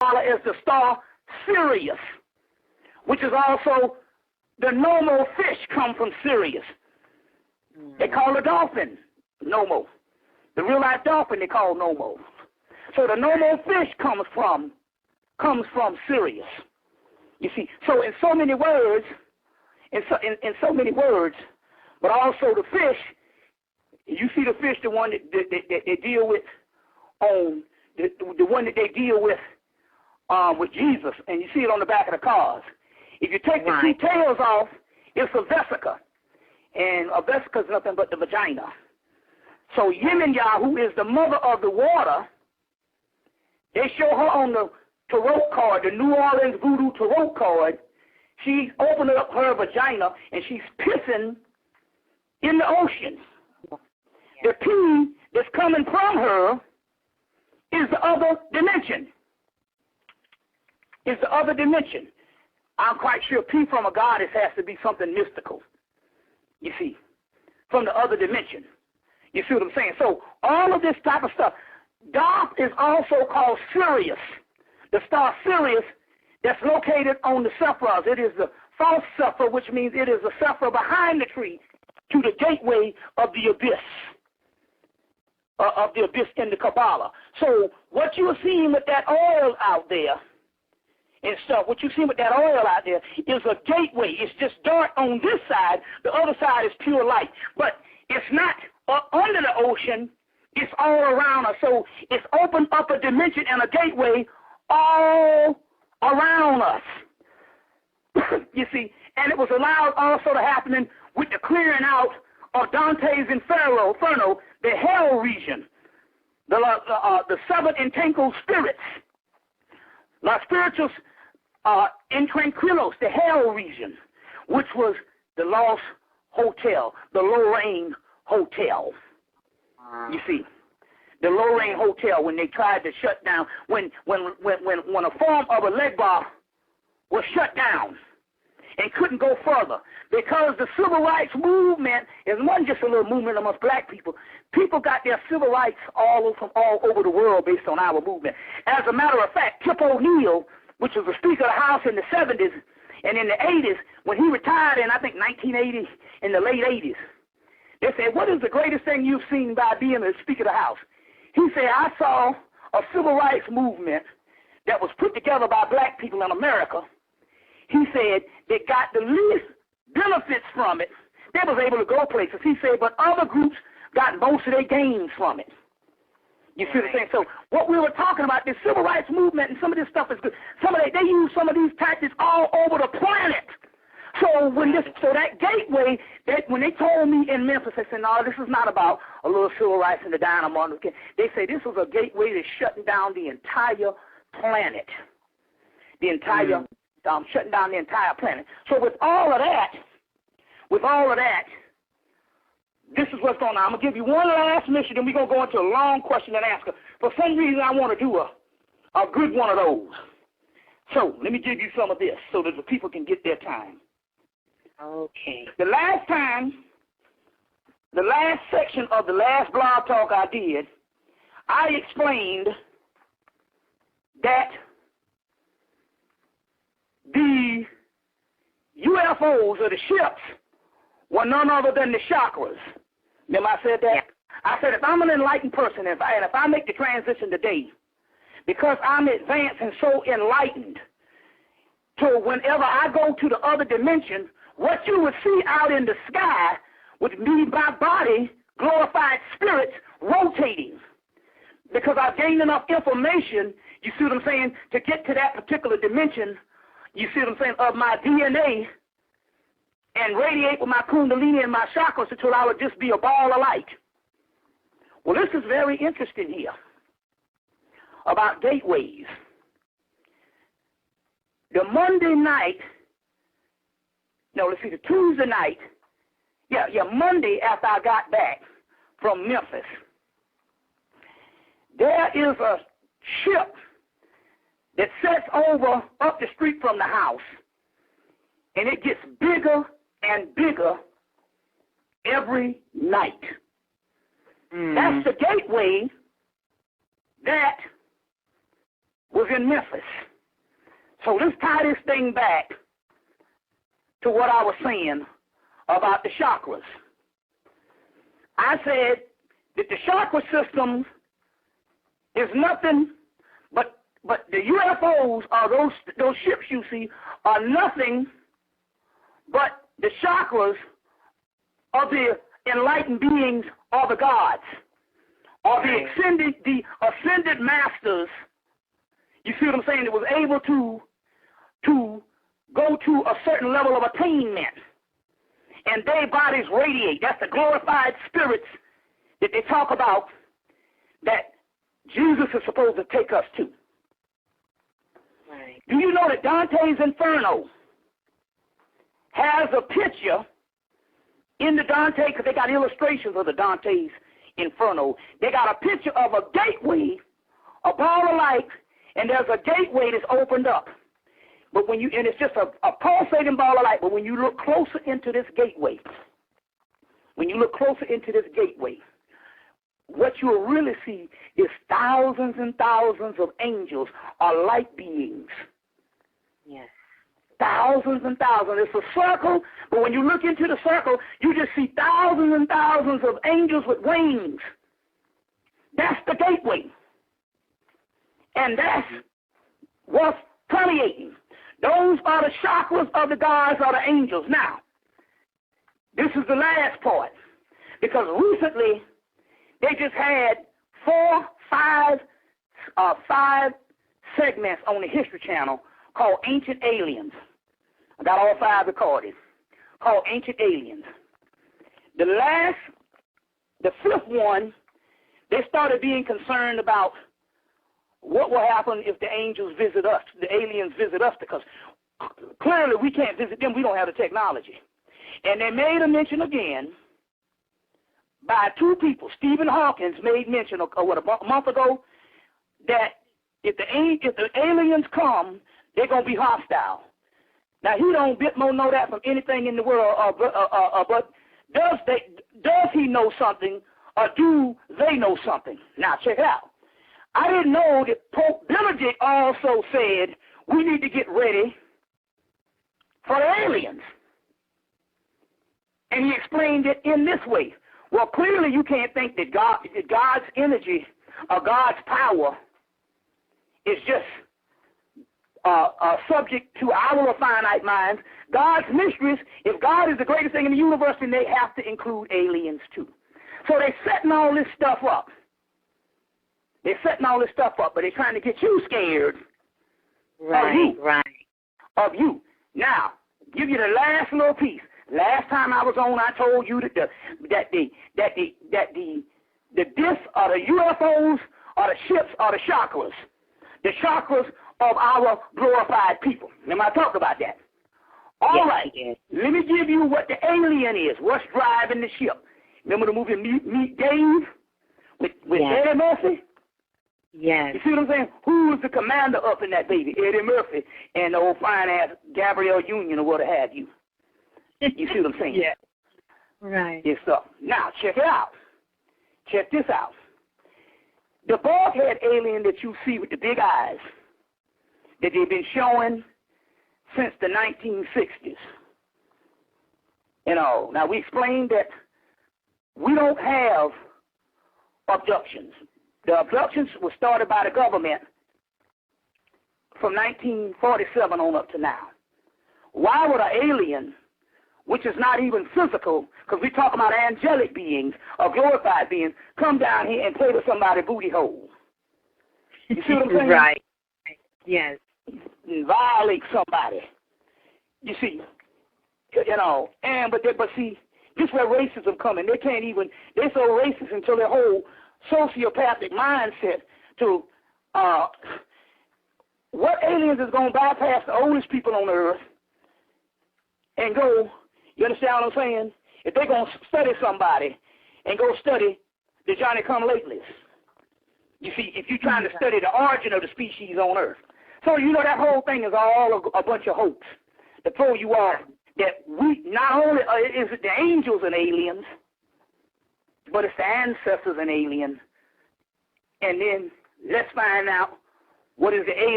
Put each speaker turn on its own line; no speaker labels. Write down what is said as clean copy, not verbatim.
Kabbalah as the star Sirius, which is also the Nommo fish come from Sirius. They call the dolphin Nommo. The real life dolphin they call Nommo. So the Nommo fish comes from Sirius. You see, so in so many words, in so many words, but also the fish. You see the fish, the one that they deal with on the one that they deal with Jesus, and you see it on the back of the cars. If you take the two tails off, it's a vesica, and a vesica is nothing but the vagina. So Yemaya, who is the mother of the water, they show her on the tarot card, the New Orleans voodoo tarot card. She opened up her vagina and she's pissing in the ocean. The pee that's coming from her is the other dimension. Is the other dimension. I'm quite sure pee from a goddess has to be something mystical. You see, from the other dimension. You see what I'm saying? So all of this type of stuff. Dark is also called Sirius. The star Sirius that's located on the Sephiras. It is the false Sephira, which means it is the Sephira behind the tree to the gateway of the abyss. In the Kabbalah. So what you're seeing with that oil out there and stuff, what you're seeing with that oil out there is a gateway. It's just dark on this side. The other side is pure light. But it's not under the ocean. It's all around us. So it's opened up a dimension and a gateway all around us. You see, and it was allowed also to happen with the clearing out of Dante's Inferno, the hell region, the seven entangled spirits, los spiritus intranquilos, the hell region, which was the Lost Hotel, the Lorraine Hotel. You see, the Lorraine Hotel, when they tried to shut down, when a form of a leg bar was shut down and couldn't go further, because the civil rights movement is not just a little movement amongst black people. People got their civil rights from all over the world based on our movement. As a matter of fact, Tip O'Neill, which was the Speaker of the House in the 70s and in the 80s, when he retired in, I think, 1980, in the late 80s, they said, what is the greatest thing you've seen by being the Speaker of the House? He said, I saw a civil rights movement that was put together by black people in America. He said they got the least benefits from it. They was able to go places. He said, but other groups got most of their gains from it. You see what I'm saying? So what we were talking about, this civil rights movement and some of this stuff is good. They use some of these tactics all over the planet. So that gateway, when they told me in Memphis, they said, no, this is not about a little civil rights and the dynamo. They say this was a gateway to shutting down the entire planet. Shutting down the entire planet. So with all of that, this is what's going on. I'm going to give you one last mission, then we're going to go into a long question and answer. For some reason, I want to do a good one of those. So let me give you some of this so that the people can get their time.
Okay.
The last section of the last blog talk I did, I explained that the UFOs or the ships were none other than the chakras. Remember I said that? Yeah. I said if I'm an enlightened person, if I make the transition today, because I'm advanced and so enlightened, to whenever I go to the other dimension, what you would see out in the sky would be my body, glorified spirits, rotating. Because I've gained enough information, you see what I'm saying, to get to that particular dimension, you see what I'm saying, of my DNA and radiate with my kundalini and my chakras until I would just be a ball of light. Well, this is very interesting here about gateways. The Tuesday night, Monday after I got back from Memphis, there is a ship that sets over up the street from the house, and it gets bigger and bigger every night. That's the gateway that was in Memphis. So let's tie this thing back to what I was saying about the chakras. I said that the chakra system is nothing but the UFOs, or those ships you see, are nothing but the chakras of the enlightened beings or the gods, or the ascended masters. You see what I'm saying? That was able to go to a certain level of attainment, and their bodies radiate. That's the glorified spirits that they talk about that Jesus is supposed to take us to.
Right.
Do you know that Dante's Inferno has a picture in the Dante, because they got illustrations of the Dante's Inferno. They got a picture of a gateway, a ball of light, and there's a gateway that's opened up. But when you, and it's just a pulsating ball of light, but when you look closer into this gateway, what you'll really see is thousands and thousands of angels or light beings.
Yes.
Thousands and thousands. It's a circle, but when you look into the circle, you just see thousands and thousands of angels with wings. That's the gateway. And that's what's permeating. Those are the chakras of the gods or the angels. Now, this is the last part, because recently they just had five segments on the History Channel called Ancient Aliens. I got all 5 recorded, called Ancient Aliens. The 5th one, they started being concerned about what will happen if the angels visit us, the aliens visit us, because clearly we can't visit them. We don't have the technology. And they made a mention again by 2 people. Stephen Hawkins made mention a month ago that if the aliens come, they're going to be hostile. Now, he don't bit more know that from anything in the world, but does he know something, or do they know something? Now, check it out. I didn't know that Pope Benedict also said we need to get ready for the aliens. And he explained it in this way. Well, clearly you can't think that God's energy or God's power is just subject to our finite minds. God's mysteries, if God is the greatest thing in the universe, then they have to include aliens too. So they're setting all this stuff up. But they're trying to get you scared of you. Now, give you the last little piece. Last time I was on, I told you that the discs are the UFOs, or the ships, or the chakras of our glorified people. Remember, I talked about that. All right. Let me give you what the alien is. What's driving the ship? Remember the movie Meet Dave with Eddie Murphy?
Yes.
You see what I'm saying? Who was the commander up in that baby? Eddie Murphy and the old fine-ass Gabrielle Union or what have you. You see what I'm saying?
Yeah. Right.
Yes, sir. Now, check it out. Check this out. The bald-head alien that you see with the big eyes that they've been showing since the 1960s. You know, now we explained that we don't have abductions. The abductions were started by the government from 1947 on up to now. Why would an alien, which is not even physical, because we talk about angelic beings or glorified beings, come down here and play with somebody's booty hole? You see what I'm saying?
Right. Yes.
And violate somebody. You see, you know, but see, this is where racism comes in. They're so racist until their whole sociopathic mindset to what aliens is going to bypass the oldest people on earth and go, you understand what I'm saying? If they're going to study somebody and go study the Johnny-come-latelys. You see, if you're trying to study the origin of the species on earth. So, you know, that whole thing is all a bunch of hoax to throw you off that we, not only is it the angels and aliens, but it's the ancestors and aliens. And then let's find out What is the alien?